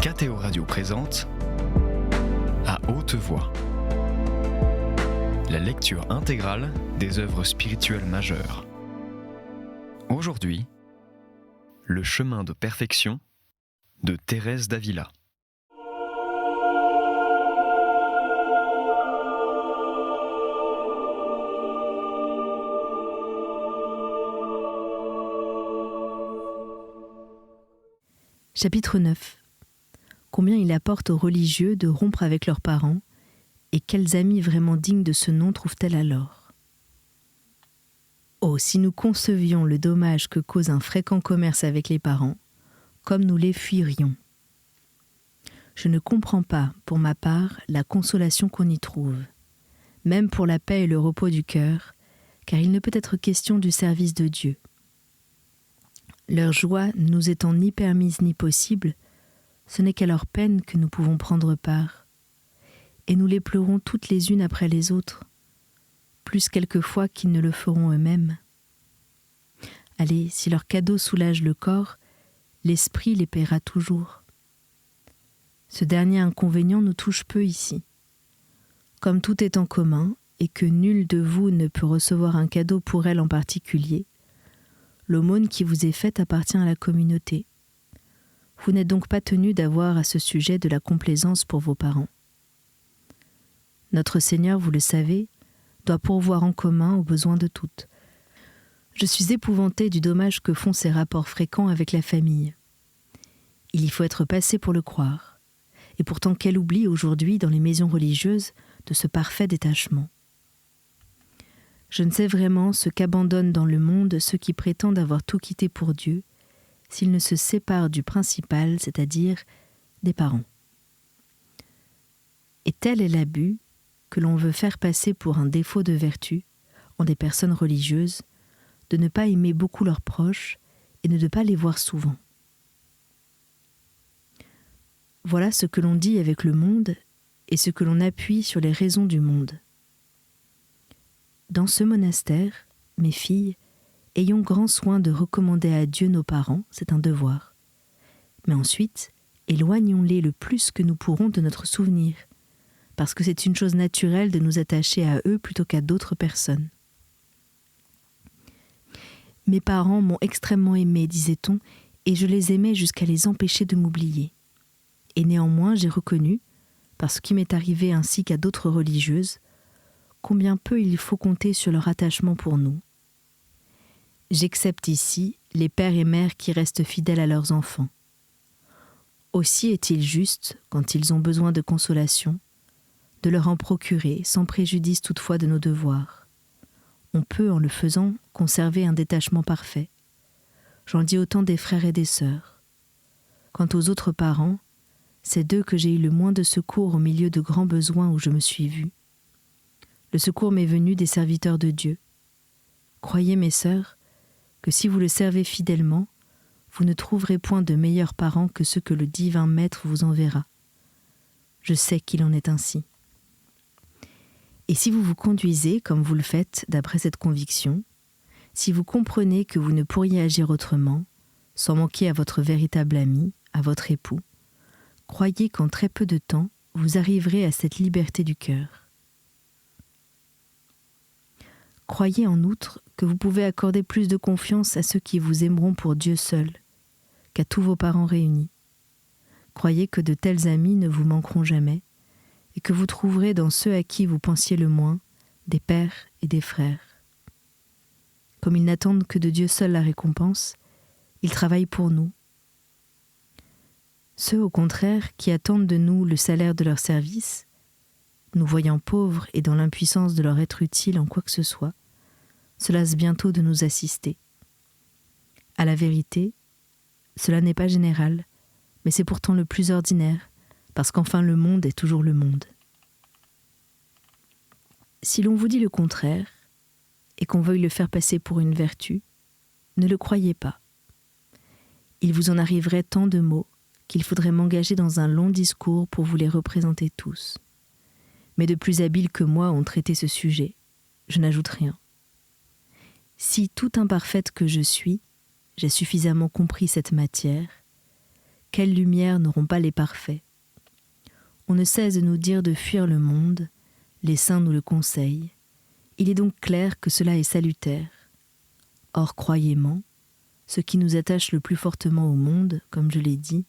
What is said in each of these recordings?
KTO Radio présente À haute voix, la lecture intégrale des œuvres spirituelles majeures. Aujourd'hui, Le chemin de perfection de Thérèse d'Avila. Chapitre 9. Combien il apporte aux religieux de rompre avec leurs parents, et quels amis vraiment dignes de ce nom trouvent-elles alors ? Oh, si nous concevions le dommage que cause un fréquent commerce avec les parents, comme nous les fuirions. Je ne comprends pas, pour ma part, la consolation qu'on y trouve, même pour la paix et le repos du cœur, car il ne peut être question du service de Dieu. Leur joie ne nous étant ni permise ni possible, ce n'est qu'à leur peine que nous pouvons prendre part, et nous les pleurons toutes les unes après les autres, plus quelquefois qu'ils ne le feront eux-mêmes. Allez, si leur cadeau soulage le corps, l'esprit les paiera toujours. Ce dernier inconvénient nous touche peu ici. Comme tout est en commun, et que nul de vous ne peut recevoir un cadeau pour elle en particulier, l'aumône qui vous est faite appartient à la communauté. Vous n'êtes donc pas tenu d'avoir à ce sujet de la complaisance pour vos parents. Notre Seigneur, vous le savez, doit pourvoir en commun aux besoins de toutes. Je suis épouvantée du dommage que font ces rapports fréquents avec la famille. Il y faut être passé pour le croire. Et pourtant quel oubli aujourd'hui dans les maisons religieuses de ce parfait détachement. Je ne sais vraiment ce qu'abandonnent dans le monde ceux qui prétendent avoir tout quitté pour Dieu, s'ils ne se séparent du principal, c'est-à-dire des parents. Et tel est l'abus que l'on veut faire passer pour un défaut de vertu en des personnes religieuses, de ne pas aimer beaucoup leurs proches et de ne pas les voir souvent. Voilà ce que l'on dit avec le monde et ce que l'on appuie sur les raisons du monde. Dans ce monastère, mes filles, ayons grand soin de recommander à Dieu nos parents, c'est un devoir. Mais ensuite, éloignons-les le plus que nous pourrons de notre souvenir, parce que c'est une chose naturelle de nous attacher à eux plutôt qu'à d'autres personnes. Mes parents m'ont extrêmement aimé, disait-on, et je les aimais jusqu'à les empêcher de m'oublier. Et néanmoins, j'ai reconnu, parce ce qui m'est arrivé ainsi qu'à d'autres religieuses, combien peu il faut compter sur leur attachement pour nous. J'excepte ici les pères et mères qui restent fidèles à leurs enfants. Aussi est-il juste, quand ils ont besoin de consolation, de leur en procurer, sans préjudice toutefois de nos devoirs. On peut, en le faisant, conserver un détachement parfait. J'en dis autant des frères et des sœurs. Quant aux autres parents, c'est d'eux que j'ai eu le moins de secours au milieu de grands besoins où je me suis vue. Le secours m'est venu des serviteurs de Dieu. Croyez, mes sœurs, que si vous le servez fidèlement, vous ne trouverez point de meilleurs parents que ceux que le divin Maître vous enverra. Je sais qu'il en est ainsi. Et si vous vous conduisez, comme vous le faites, d'après cette conviction, si vous comprenez que vous ne pourriez agir autrement, sans manquer à votre véritable ami, à votre époux, croyez qu'en très peu de temps, vous arriverez à cette liberté du cœur. Croyez en outre que vous pouvez accorder plus de confiance à ceux qui vous aimeront pour Dieu seul, qu'à tous vos parents réunis. Croyez que de tels amis ne vous manqueront jamais, et que vous trouverez dans ceux à qui vous pensiez le moins, des pères et des frères. Comme ils n'attendent que de Dieu seul la récompense, ils travaillent pour nous. Ceux, au contraire, qui attendent de nous le salaire de leur service, nous voyant pauvres et dans l'impuissance de leur être utiles en quoi que ce soit, se lassent bientôt de nous assister. À la vérité, cela n'est pas général, mais c'est pourtant le plus ordinaire, parce qu'enfin le monde est toujours le monde. Si l'on vous dit le contraire, et qu'on veuille le faire passer pour une vertu, ne le croyez pas. Il vous en arriverait tant de mots qu'il faudrait m'engager dans un long discours pour vous les représenter tous. Mais de plus habiles que moi ont traité ce sujet, je n'ajoute rien. Si, tout imparfaite que je suis, j'ai suffisamment compris cette matière, quelle lumière n'auront pas les parfaits? On ne cesse de nous dire de fuir le monde, les saints nous le conseillent. Il est donc clair que cela est salutaire. Or, croyez-moi, ce qui nous attache le plus fortement au monde, comme je l'ai dit,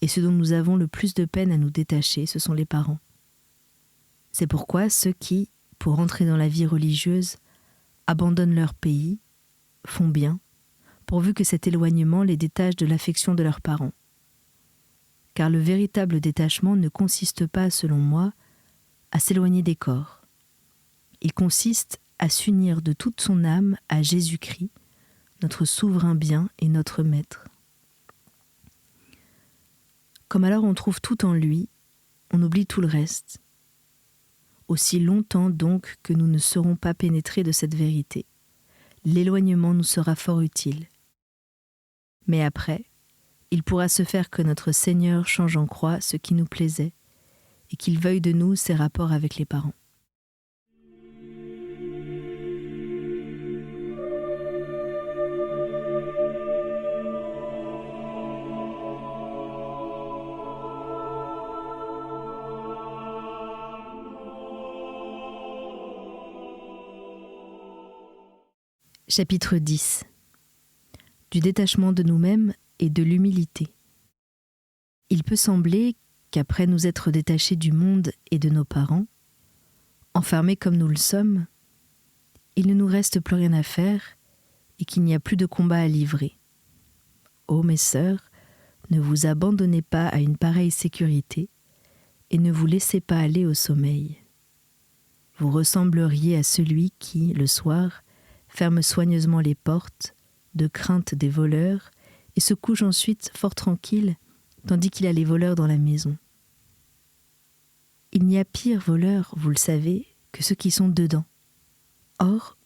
et ce dont nous avons le plus de peine à nous détacher, ce sont les parents. C'est pourquoi ceux qui, pour entrer dans la vie religieuse, abandonnent leur pays, font bien, pourvu que cet éloignement les détache de l'affection de leurs parents. Car le véritable détachement ne consiste pas, selon moi, à s'éloigner des corps. Il consiste à s'unir de toute son âme à Jésus-Christ, notre souverain bien et notre maître. Comme alors on trouve tout en lui, on oublie tout le reste. Aussi longtemps donc que nous ne serons pas pénétrés de cette vérité, l'éloignement nous sera fort utile. Mais après, il pourra se faire que notre Seigneur change en croix ce qui nous plaisait et qu'il veuille de nous ses rapports avec les parents. Chapitre 10. Du détachement de nous-mêmes et de l'humilité. Il peut sembler qu'après nous être détachés du monde et de nos parents, enfermés comme nous le sommes, il ne nous reste plus rien à faire et qu'il n'y a plus de combat à livrer. Ô mes sœurs, ne vous abandonnez pas à une pareille sécurité et ne vous laissez pas aller au sommeil. Vous ressembleriez à celui qui, le soir, ferme soigneusement les portes, de crainte des voleurs, et se couche ensuite fort tranquille, tandis qu'il a les voleurs dans la maison. Il n'y a pire voleurs, vous le savez, que ceux qui sont dedans. Or,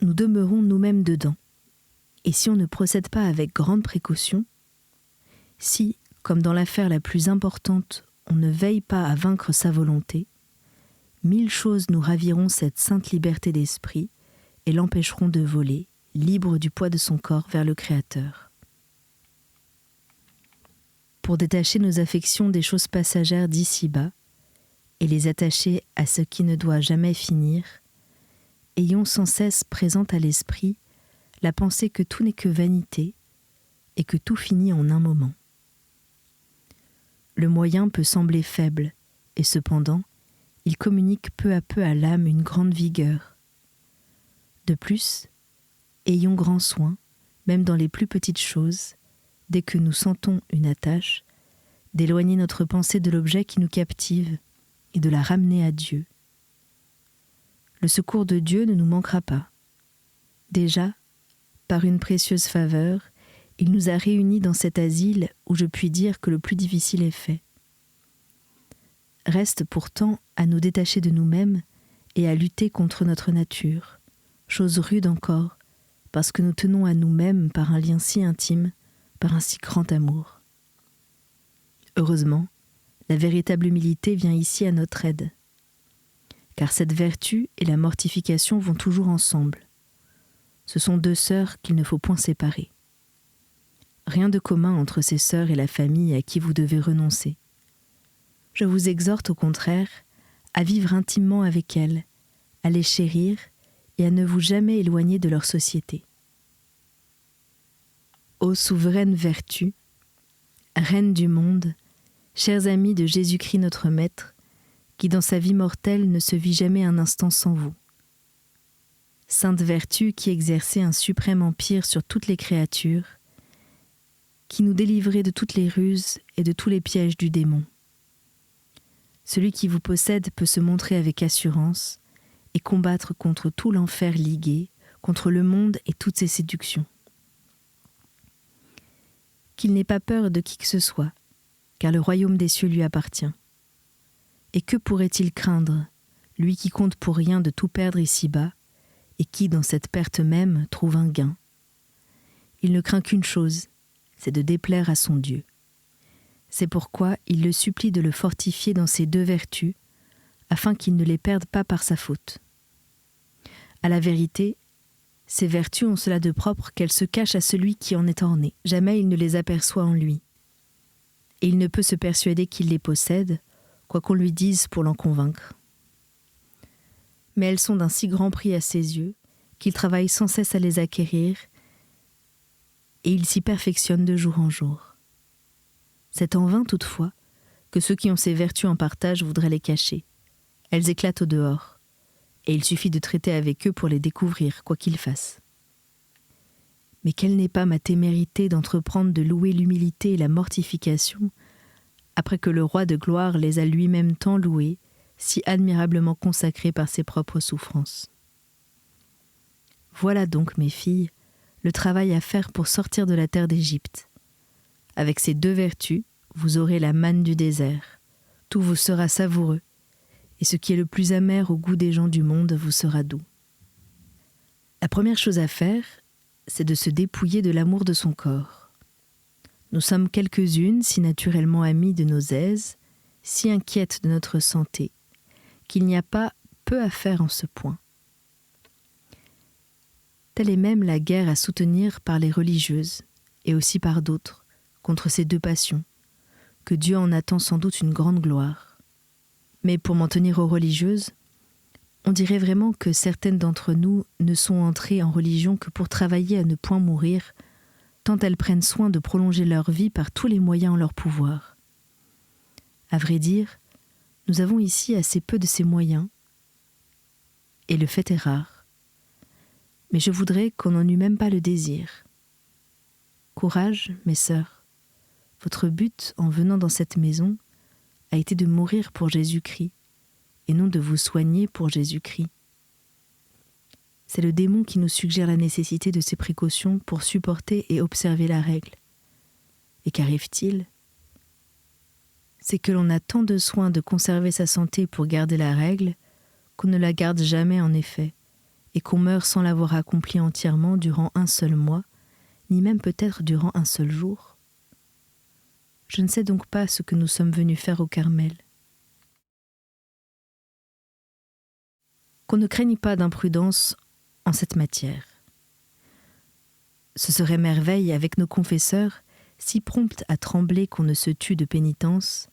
nous demeurons nous-mêmes dedans, et si on ne procède pas avec grande précaution, si, comme dans l'affaire la plus importante, on ne veille pas à vaincre sa volonté, 1000 choses nous raviront cette sainte liberté d'esprit, et l'empêcheront de voler, libre du poids de son corps, vers le Créateur. Pour détacher nos affections des choses passagères d'ici-bas, et les attacher à ce qui ne doit jamais finir, ayons sans cesse présente à l'esprit la pensée que tout n'est que vanité, et que tout finit en un moment. Le moyen peut sembler faible, et cependant, il communique peu à peu à l'âme une grande vigueur. De plus, ayons grand soin, même dans les plus petites choses, dès que nous sentons une attache, d'éloigner notre pensée de l'objet qui nous captive et de la ramener à Dieu. Le secours de Dieu ne nous manquera pas. Déjà, par une précieuse faveur, il nous a réunis dans cet asile où je puis dire que le plus difficile est fait. Reste pourtant à nous détacher de nous-mêmes et à lutter contre notre nature. Chose rude encore, parce que nous tenons à nous-mêmes par un lien si intime, par un si grand amour. Heureusement, la véritable humilité vient ici à notre aide, car cette vertu et la mortification vont toujours ensemble. Ce sont deux sœurs qu'il ne faut point séparer. Rien de commun entre ces sœurs et la famille à qui vous devez renoncer. Je vous exhorte au contraire à vivre intimement avec elles, à les chérir et à ne vous jamais éloigner de leur société. Ô souveraine vertu, reine du monde, chers amis de Jésus-Christ notre Maître, qui dans sa vie mortelle ne se vit jamais un instant sans vous. Sainte vertu qui exerçait un suprême empire sur toutes les créatures, qui nous délivrait de toutes les ruses et de tous les pièges du démon. Celui qui vous possède peut se montrer avec assurance et combattre contre tout l'enfer ligué, contre le monde et toutes ses séductions. Qu'il n'ait pas peur de qui que ce soit, car le royaume des cieux lui appartient. Et que pourrait-il craindre, lui qui compte pour rien de tout perdre ici-bas, et qui, dans cette perte même, trouve un gain? Il ne craint qu'une chose, c'est de déplaire à son Dieu. C'est pourquoi il le supplie de le fortifier dans ses deux vertus, afin qu'il ne les perde pas par sa faute. À la vérité, ces vertus ont cela de propre qu'elles se cachent à celui qui en est orné. Jamais il ne les aperçoit en lui. et il ne peut se persuader qu'il les possède, quoi qu'on lui dise pour l'en convaincre. Mais elles sont d'un si grand prix à ses yeux qu'il travaille sans cesse à les acquérir, et il s'y perfectionne de jour en jour. C'est en vain toutefois que ceux qui ont ces vertus en partage voudraient les cacher. Elles éclatent au dehors, et il suffit de traiter avec eux pour les découvrir, quoi qu'ils fassent. Mais quelle n'est pas ma témérité d'entreprendre de louer l'humilité et la mortification, après que le roi de gloire les a lui-même tant loués, si admirablement consacrés par ses propres souffrances. Voilà donc, mes filles, le travail à faire pour sortir de la terre d'Égypte. Avec ces 2 vertus, vous aurez la manne du désert. Tout vous sera savoureux, et ce qui est le plus amer au goût des gens du monde vous sera doux. La première chose à faire, c'est de se dépouiller de l'amour de son corps. Nous sommes quelques-unes si naturellement amies de nos aises, si inquiètes de notre santé, qu'il n'y a pas peu à faire en ce point. Telle est même la guerre à soutenir par les religieuses, et aussi par d'autres, contre ces 2 passions, que Dieu en attend sans doute une grande gloire. Mais pour m'en tenir aux religieuses, on dirait vraiment que certaines d'entre nous ne sont entrées en religion que pour travailler à ne point mourir, tant elles prennent soin de prolonger leur vie par tous les moyens en leur pouvoir. À vrai dire, nous avons ici assez peu de ces moyens, et le fait est rare. Mais je voudrais qu'on n'en eût même pas le désir. Courage, mes sœurs. Votre but en venant dans cette maison a été de mourir pour Jésus-Christ, et non de vous soigner pour Jésus-Christ. C'est le démon qui nous suggère la nécessité de ces précautions pour supporter et observer la règle. Et qu'arrive-t-il ? C'est que l'on a tant de soin de conserver sa santé pour garder la règle qu'on ne la garde jamais en effet, et qu'on meurt sans l'avoir accomplie entièrement durant un seul mois, ni même peut-être durant un seul jour. Je ne sais donc pas ce que nous sommes venus faire au Carmel. Qu'on ne craigne pas d'imprudence en cette matière. Ce serait merveille avec nos confesseurs, si promptes à trembler qu'on ne se tue de pénitence,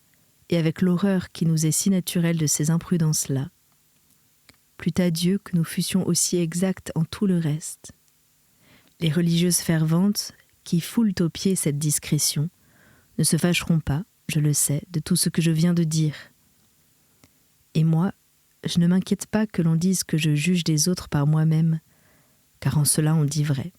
et avec l'horreur qui nous est si naturelle de ces imprudences-là. Plût à Dieu que nous fussions aussi exacts en tout le reste. Les religieuses ferventes, qui foulent aux pieds cette discrétion, ne se fâcheront pas, je le sais, de tout ce que je viens de dire. Et moi, je ne m'inquiète pas que l'on dise que je juge des autres par moi-même, car en cela on dit vrai.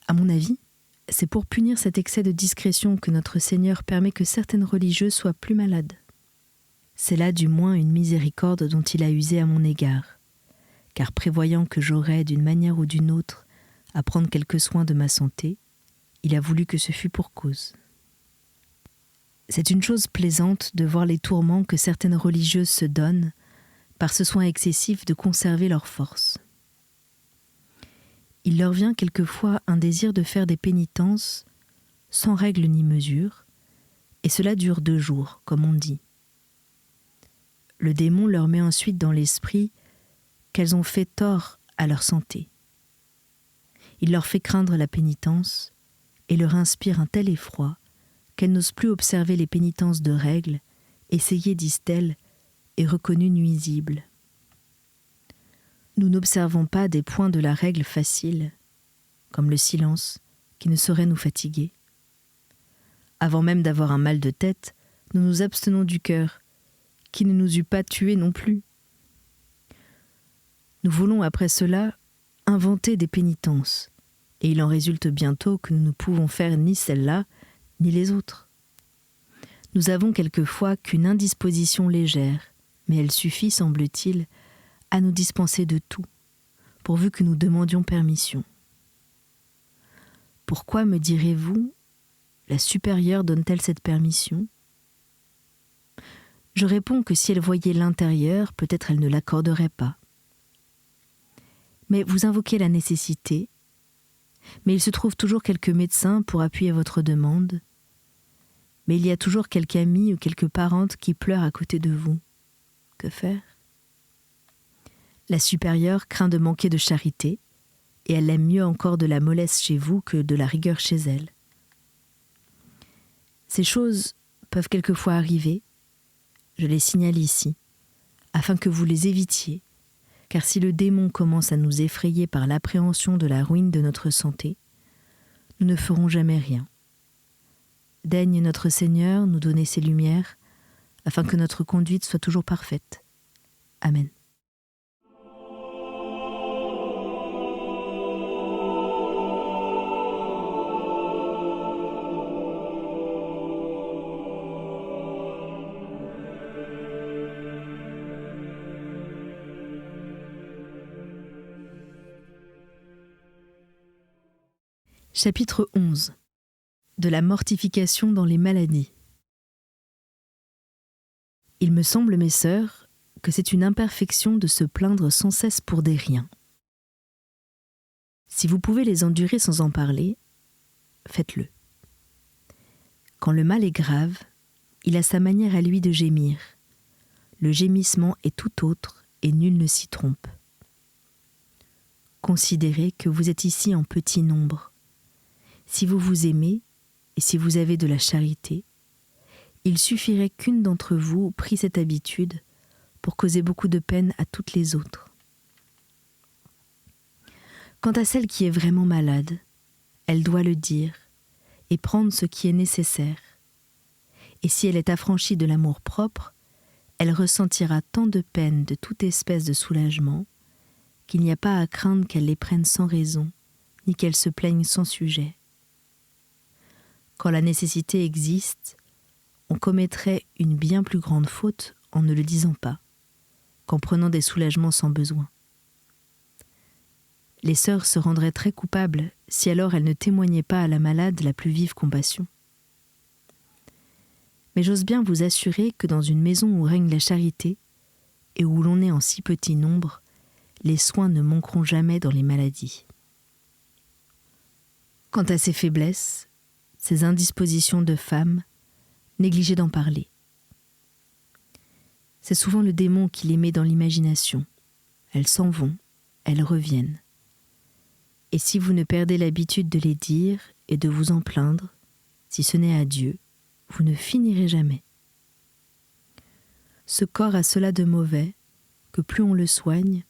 À mon avis, c'est pour punir cet excès de discrétion que notre Seigneur permet que certaines religieuses soient plus malades. C'est là du moins une miséricorde dont il a usé à mon égard, car prévoyant que j'aurais, d'une manière ou d'une autre, à prendre quelques soins de ma santé, il a voulu que ce fût pour cause. C'est une chose plaisante de voir les tourments que certaines religieuses se donnent par ce soin excessif de conserver leur force. Il leur vient quelquefois un désir de faire des pénitences sans règle ni mesure, et cela dure 2 jours, comme on dit. Le démon leur met ensuite dans l'esprit qu'elles ont fait tort à leur santé. Il leur fait craindre la pénitence et leur inspire un tel effroi qu'elles n'osent plus observer les pénitences de règle, essayées, disent-elles, et reconnues nuisibles. Nous n'observons pas des points de la règle facile, comme le silence, qui ne saurait nous fatiguer. Avant même d'avoir un mal de tête, nous nous abstenons du cœur, qui ne nous eût pas tués non plus. Nous voulons après cela inventer des pénitences, et il en résulte bientôt que nous ne pouvons faire ni celle-là, ni les autres. Nous avons quelquefois qu'une indisposition légère, mais elle suffit, semble-t-il, à nous dispenser de tout, pourvu que nous demandions permission. Pourquoi, me direz-vous, la supérieure donne-t-elle cette permission ? Je réponds que si elle voyait l'intérieur, peut-être elle ne l'accorderait pas. Mais vous invoquez la nécessité, mais il se trouve toujours quelques médecins pour appuyer votre demande, mais il y a toujours quelque amie ou quelque parente qui pleure à côté de vous. Que faire ? La supérieure craint de manquer de charité, et elle aime mieux encore de la mollesse chez vous que de la rigueur chez elle. Ces choses peuvent quelquefois arriver, je les signale ici, afin que vous les évitiez, car si le démon commence à nous effrayer par l'appréhension de la ruine de notre santé, nous ne ferons jamais rien. Daigne notre Seigneur nous donner ses lumières, afin que notre conduite soit toujours parfaite. Amen. Chapitre 11. De la mortification dans les maladies. Il me semble, mes sœurs, que c'est une imperfection de se plaindre sans cesse pour des riens. Si vous pouvez les endurer sans en parler, faites-le. Quand le mal est grave, il a sa manière à lui de gémir. Le gémissement est tout autre et nul ne s'y trompe. Considérez que vous êtes ici en petit nombre. Si vous vous aimez, et si vous avez de la charité, il suffirait qu'une d'entre vous prît cette habitude pour causer beaucoup de peine à toutes les autres. Quant à celle qui est vraiment malade, elle doit le dire et prendre ce qui est nécessaire. Et si elle est affranchie de l'amour-propre, elle ressentira tant de peine de toute espèce de soulagement qu'il n'y a pas à craindre qu'elle les prenne sans raison, ni qu'elle se plaigne sans sujet. Quand la nécessité existe, on commettrait une bien plus grande faute en ne le disant pas, qu'en prenant des soulagements sans besoin. Les sœurs se rendraient très coupables si alors elles ne témoignaient pas à la malade la plus vive compassion. Mais j'ose bien vous assurer que dans une maison où règne la charité, et où l'on est en si petit nombre, les soins ne manqueront jamais dans les maladies. Quant à ses faiblesses, ces indispositions de femme, négligez d'en parler. C'est souvent le démon qui les met dans l'imagination. Elles s'en vont, elles reviennent. Et si vous ne perdez l'habitude de les dire et de vous en plaindre, si ce n'est à Dieu, vous ne finirez jamais. Ce corps a cela de mauvais, que plus on le soigne,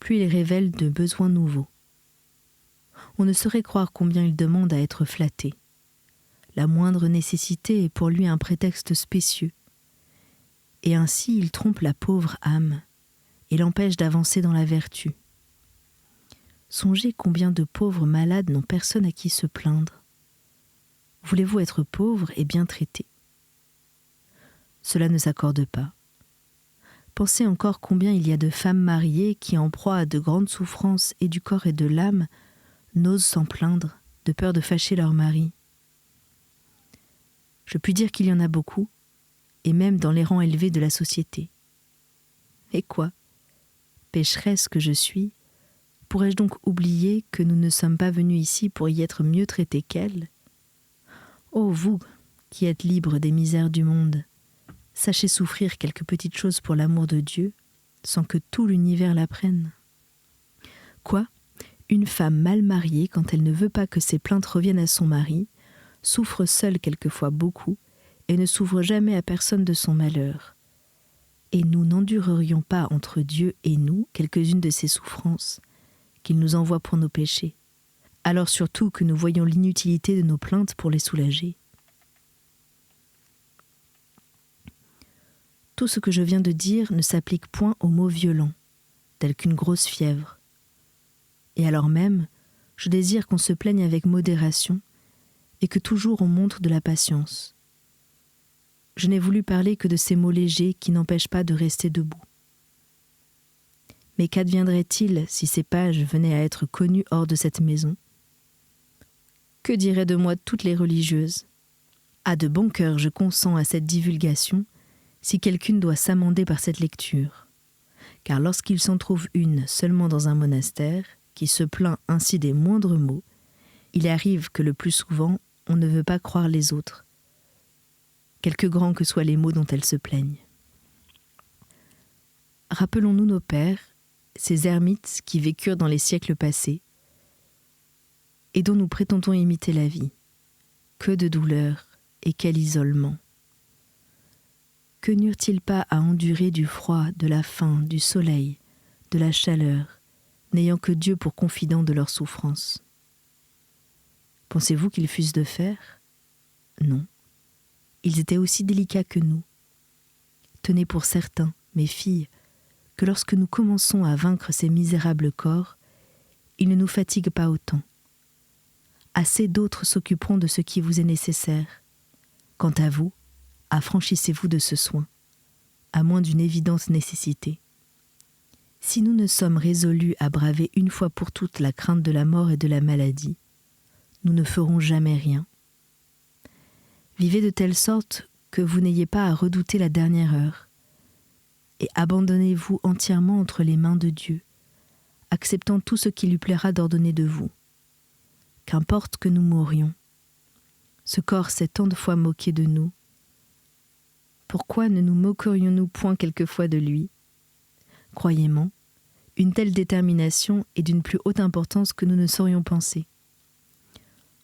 plus il révèle de besoins nouveaux. On ne saurait croire combien il demande à être flatté. La moindre nécessité est pour lui un prétexte spécieux. Et ainsi il trompe la pauvre âme et l'empêche d'avancer dans la vertu. Songez combien de pauvres malades n'ont personne à qui se plaindre. Voulez-vous être pauvre et bien traité? Cela ne s'accorde pas. Pensez encore combien il y a de femmes mariées qui, en proie à de grandes souffrances et du corps et de l'âme, n'osent s'en plaindre, de peur de fâcher leur mari. Je puis dire qu'il y en a beaucoup, et même dans les rangs élevés de la société. Et quoi? Pécheresse que je suis, pourrais-je donc oublier que nous ne sommes pas venus ici pour y être mieux traités qu'elles? Ô vous, qui êtes libres des misères du monde, sachez souffrir quelques petites choses pour l'amour de Dieu, sans que tout l'univers l'apprenne. Quoi? Une femme mal mariée, quand elle ne veut pas que ses plaintes reviennent à son mari, souffre seule quelquefois beaucoup, et ne s'ouvre jamais à personne de son malheur. Et nous n'endurerions pas entre Dieu et nous quelques-unes de ces souffrances qu'il nous envoie pour nos péchés, alors surtout que nous voyons l'inutilité de nos plaintes pour les soulager. Tout ce que je viens de dire ne s'applique point aux maux violents, tels qu'une grosse fièvre. Et alors même, je désire qu'on se plaigne avec modération, et que toujours on montre de la patience. Je n'ai voulu parler que de ces mots légers qui n'empêchent pas de rester debout. Mais qu'adviendrait-il si ces pages venaient à être connues hors de cette maison? Que diraient de moi toutes les religieuses? À de bon cœur, je consens à cette divulgation, si quelqu'une doit s'amender par cette lecture. Car lorsqu'il s'en trouve une seulement dans un monastère, qui se plaint ainsi des moindres maux, il arrive que le plus souvent, on ne veut pas croire les autres, quelque grands que soient les maux dont elles se plaignent. Rappelons-nous nos pères, ces ermites qui vécurent dans les siècles passés, et dont nous prétendons imiter la vie. Que de douleurs et quel isolement! Que n'eurent-ils pas à endurer du froid, de la faim, du soleil, de la chaleur, n'ayant que Dieu pour confident de leurs souffrances? Pensez-vous qu'ils fussent de fer? Non. Ils étaient aussi délicats que nous. Tenez pour certain, mes filles, que lorsque nous commençons à vaincre ces misérables corps, ils ne nous fatiguent pas autant. Assez d'autres s'occuperont de ce qui vous est nécessaire. Quant à vous, affranchissez-vous de ce soin, à moins d'une évidente nécessité. Si nous ne sommes résolus à braver une fois pour toutes la crainte de la mort et de la maladie, nous ne ferons jamais rien. Vivez de telle sorte que vous n'ayez pas à redouter la dernière heure, et abandonnez-vous entièrement entre les mains de Dieu, acceptant tout ce qui lui plaira d'ordonner de vous. Qu'importe que nous mourions, ce corps s'est tant de fois moqué de nous. Pourquoi ne nous moquerions-nous point quelquefois de lui? Croyez-moi, une telle détermination est d'une plus haute importance que nous ne saurions penser.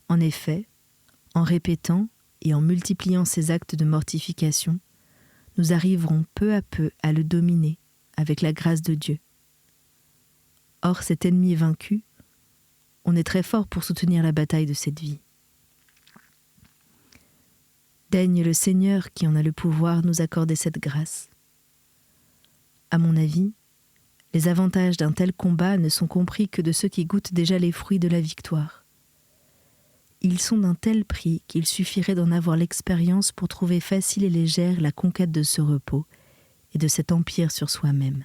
En effet, en répétant et en multipliant ces actes de mortification, nous arriverons peu à peu à le dominer avec la grâce de Dieu. Or, cet ennemi vaincu, on est très fort pour soutenir la bataille de cette vie. Daigne le Seigneur qui en a le pouvoir nous accorder cette grâce. À mon avis, les avantages d'un tel combat ne sont compris que de ceux qui goûtent déjà les fruits de la victoire. Ils sont d'un tel prix qu'il suffirait d'en avoir l'expérience pour trouver facile et légère la conquête de ce repos et de cet empire sur soi-même.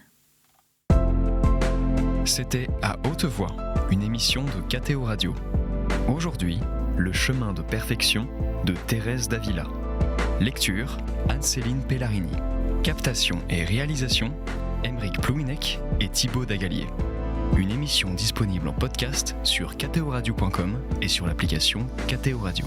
C'était À Haute Voix, une émission de KTO Radio. Aujourd'hui, Le chemin de perfection de Thérèse d'Avila. Lecture, Anne-Céline Pellarini. Captation et réalisation, Aymeric Plouinec et Thibaut Dagalier. Une émission disponible en podcast sur ktoradio.com et sur l'application KTO Radio.